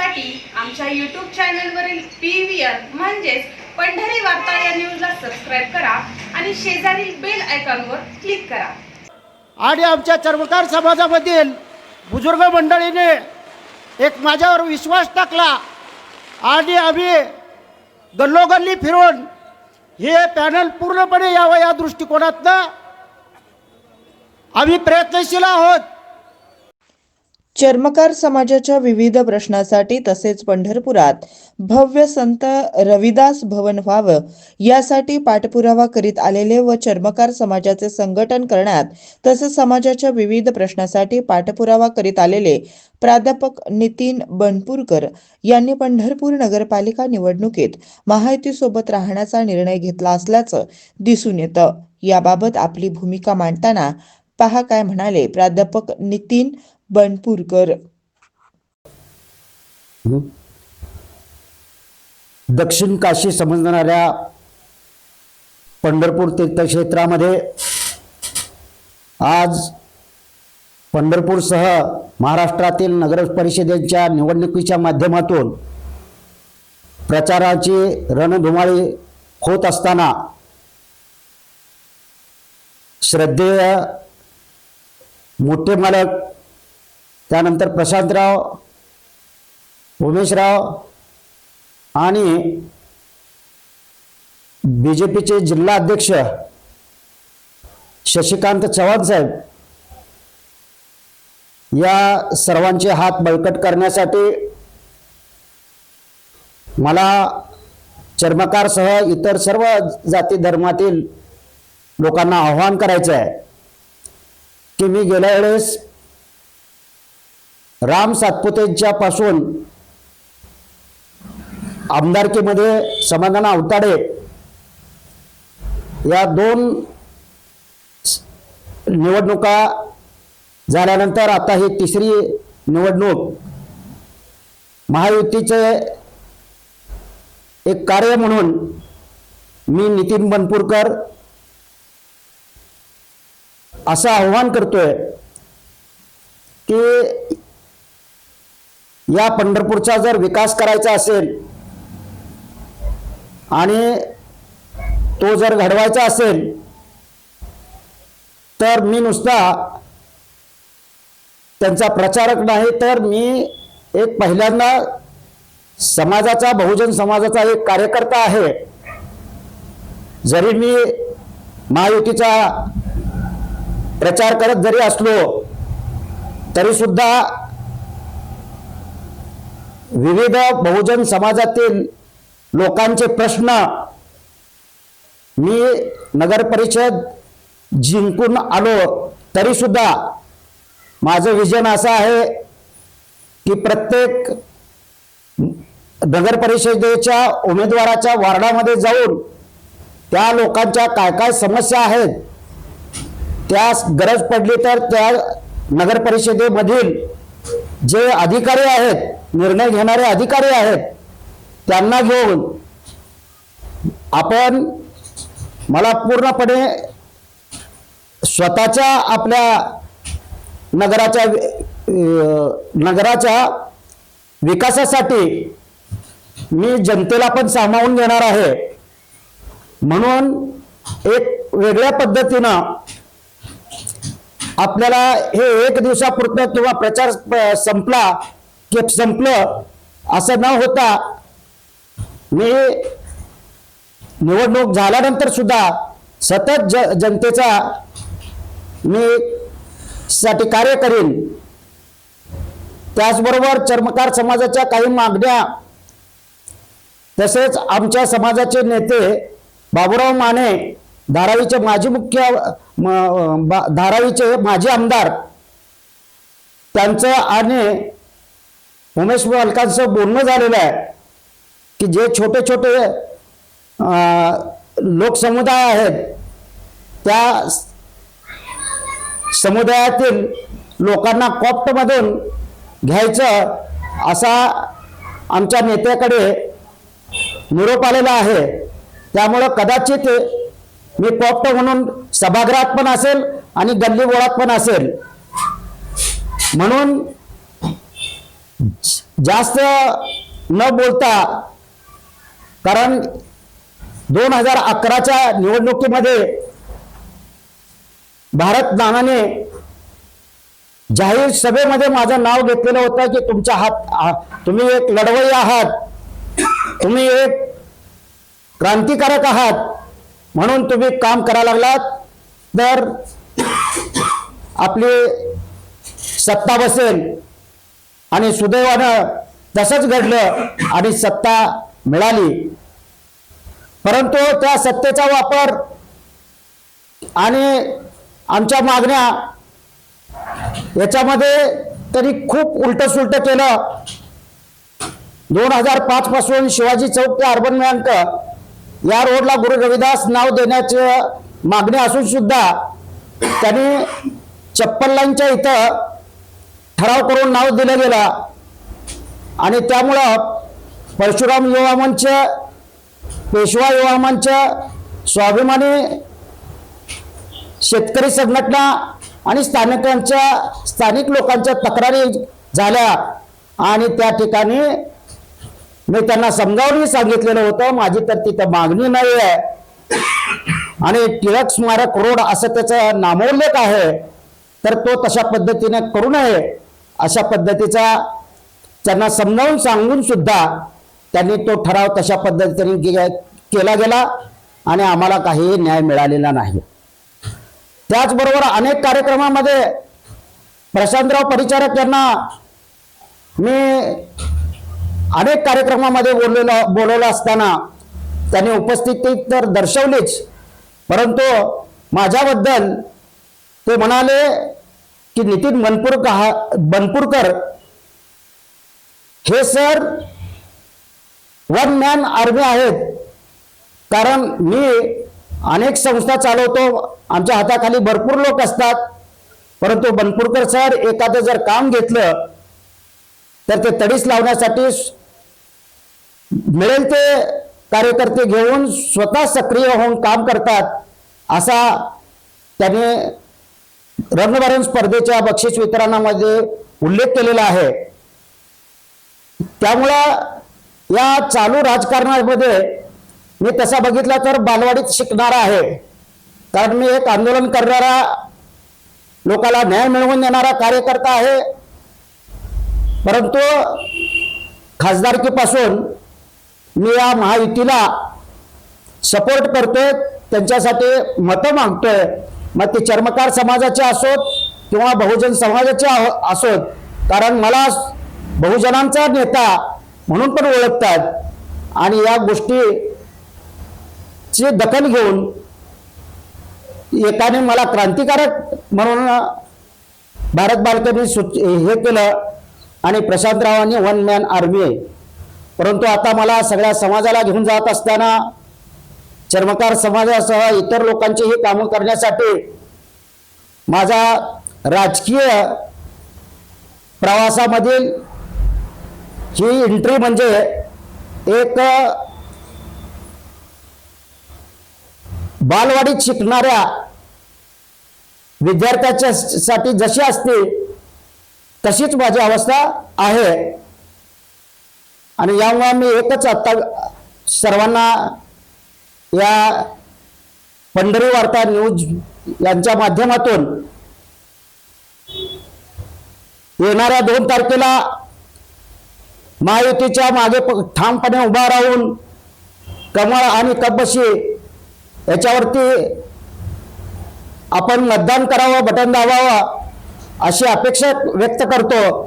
पाहण्यासाठी आमच्या YouTube चॅनलवरील PVR म्हणजेच पंढरी वार्ता या न्यूजला सबस्क्राइब करा आणि शेजारील बेल आयकॉनवर क्लिक करा। आणि आमच्या चर्मकार समाजामधील बुजुर्ग मंडळीने एक माझ्यावर विश्वास टाकला आणि आम्ही गल्लोगल्ली फिरून हे पॅनल पूर्णपणे यावं या दृष्टिकोनातनं आम्ही प्रयत्नशील आहोत। चर्मकार समाजाच्या विविध प्रश्नासाठी तसेच पंढरपुरात भव्य संत रविदास भवन व्हावं यासाठी पाठपुरावा करीत आलेले व चर्मकार समाजाचे संघटन करण्यात तसेच समाजाच्या विविध प्रश्नासाठी पाठपुरावा करीत आलेले प्राध्यापक नितीन बनपूरकर यांनी पंढरपूर नगरपालिका निवडणुकीत महायुतीसोबत राहण्याचा निर्णय घेतला असल्याचं दिसून येतं। याबाबत आपली भूमिका मांडताना पहा काय म्हणाले प्राध्यापक नितीन बनपूरकर। दक्षिण काशी समजणाऱ्या पंढरपूर तीर्थक्षेत्रामध्ये आज पंढरपूरसह महाराष्ट्रातील नगर परिषदेच्या निवडणुकीच्या माध्यमातून प्रचाराची रणधुमाळी होत असताना श्रद्धेय मोठे मालक त्यानंतर प्रशांतराव, उमेशराव आणि BJPचे जिल्हा अध्यक्ष शशिकांत चव्हाण साहेब या सर्वांचे हात बळकट करण्यासाठी मला चर्मकारसह इतर सर्व जाती धर्मातील लोकांना आवाहन करायचं आहे की मी गेल्या वेळेस राम सातपुतेच्या पासून आमदारकीमध्ये समाधान आवताडे या 2 निवडणुका झाल्यानंतर आता ही तिसरी निवडणूक महायुतीचे एक कार्य म्हणून मी नितीन बनपूरकर असं आव्हान करतोय की या पंढरपूरचा जर विकास करायचा असेल आणि तो जर घडवायचा असेल तर मी नुसता त्यांचा प्रचारक नाही तर मी एक पहिल्यांदा समाजाचा बहुजन समाजाचा एक कार्यकर्ता आहे। जरी मी महायुतीचा प्रचार करत जरी असलो तरी सुद्धा विविध बहुजन समाजातील लोकांचे प्रश्न मी नगर परिषद जिंकून आलो तरी सुद्धा माझं विजन असं आहे की प्रत्येक नगर परिषदेच्या उमेदवाराच्या वार्डामध्ये जाऊन त्या लोकांच्या काय काय समस्या आहेत त्या गरज पडली तर त्या नगर परिषदेमधील जे अधिकारी आहेत, निर्णय घेणारे अधिकारी आहेत, त्यांना घेऊन आपण मला पूर्णपणे स्वतःच्या आपल्या नगराच्या विकासासाठी मी जनतेला पण सामावून घेणार आहे। म्हणून एक वेगळ्या पद्धतीनं आपल्याला हे 1 दिवसापुरतं किंवा प्रचार संपला की संपलं असं न होता मी निवडणूक झाल्यानंतर सुद्धा सतत जनतेचा मी साठी कार्य करीन। त्याचबरोबर चर्मकार समाजाच्या काही मागण्या तसेच आमच्या समाजाचे नेते बाबूराव माने धारावीचे धारावीचे माजी आमदार त्यांचं आणि उमेश मालकांचं बोलणं झालेलं आहे की जे छोटे छोटे लोकसमुदाय आहेत त्या समुदायातील लोकांना कॉप्टमधून घ्यायचं असा आमच्या नेत्याकडे निरोप आलेला आहे। त्यामुळे कदाचित मी कॉप्ट म्हणून सभागृहात पण असेल आणि गल्ली बोळात पण असेल। म्हणून जास्त न बोलता, कारण 2011च्या निवडणुकीमध्ये भारत नानाने जाहीर सभेमध्ये माझं नाव घेतलेलं होतं की तुम्ही एक लढवय्या आहात, तुम्ही एक क्रांतिकारक आहात, म्हणून तुम्ही काम करायला लागलात तर आपली सत्ता बसेल. आणि सुदैवानं तसंच घडलं आणि सत्ता मिळाली. परंतु त्या सत्तेचा वापर आणि आमच्या मागण्या याच्यामध्ये तरी खूप उलट केलं. 2005 पासून शिवाजी चौक ते अर्बन बँक या रोडला गुरु रविदास नाव देण्याची मागणी असून सुद्धा त्यांनी 56 लाईनच्या इथं ठराव करून नाव दिलं गेलं. आणि त्यामुळं परशुराम युवा मंच, पेशवा युवा मंच, स्वाभिमानी शेतकरी संघटना आणि स्थानिक लोकांच्या तक्रारी झाल्या. आणि त्या ठिकाणी मी त्यांना समजावूनही सांगितलेलं होतं, माझी तर तिथं मागणी नाही आहे आणि टिळक स्मारक रोड असं त्याचा नामोल्लेख आहे, तर तो तशा पद्धतीने करू नये अशा पद्धतीचा त्यांना समजावून सांगून सुद्धा त्यांनी तो ठराव तशा पद्धतीने केला गेला आणि आम्हाला काही न्याय मिळालेला नाही. त्याचबरोबर अनेक कार्यक्रमामध्ये प्रशांतराव परिचारक यांना मी अनेक कार्यक्रमामध्ये बोलवलं असताना त्यांनी उपस्थिती तर दर्शवलीच, परंतु माझ्याबद्दल ते म्हणाले की नितीन बनपूरकर हे सर वन मॅन आर्मी आहेत. कारण मी अनेक संस्था चालवतो, आमच्या हाताखाली भरपूर लोक असतात, परंतु बनपूरकर सर एखादं जर काम घेतलं तर ते तडीस लावण्यासाठी मिळेल ते कार्यकर्ते घेऊन स्वतः सक्रिय होऊन काम करतात, असा त्याने रंगभरण स्पर्धेच्या बक्षीस वितरणामध्ये उल्लेख केलेला आहे. त्यामुळं या चालू राजकारणामध्ये मी तसा बघितला तर बालवाडीत शिकणारा आहे. कारण मी एक आंदोलन करणारा, लोकांना न्याय मिळवून देणारा कार्यकर्ता आहे. परंतु खासदारकीपासून मी या महायुतीला सपोर्ट करतोय, त्यांच्यासाठी मतं मागतोय. मग ते चर्मकार समाजाचे असोत किंवा बहुजन समाजाचे असोत, कारण मला बहुजनांचा नेता म्हणून पण ओळखतात. आणि या गोष्टीची दखल घेऊन एकाने मला क्रांतिकारक म्हणून भारत बालकेंनी हे केलं आणि प्रशांतरावांनी वन मॅन आर्मी आहे. परंतु आता मला सगळ्या समाजाला घेऊन जात असताना चर्मकार समाजासह इतर लोकांचीही कामं करण्यासाठी माझा राजकीय प्रवासामधील ही एंट्री म्हणजे एक बालवाडीत शिकणाऱ्या विद्यार्थ्याच्या साठी जशी असते तशीच माझी अवस्था आहे. आणि यामुळे मी एकच आता सर्वांना या पंढरी वार्ता न्यूज यांच्या माध्यमातून येणाऱ्या 2 तारखेला महायुतीच्या मागे ठामपणे उभा राहून कमळ आणि कपबशी याच्यावरती आपण मतदान करावं, बटन दाबावं अशी अपेक्षा व्यक्त करतो.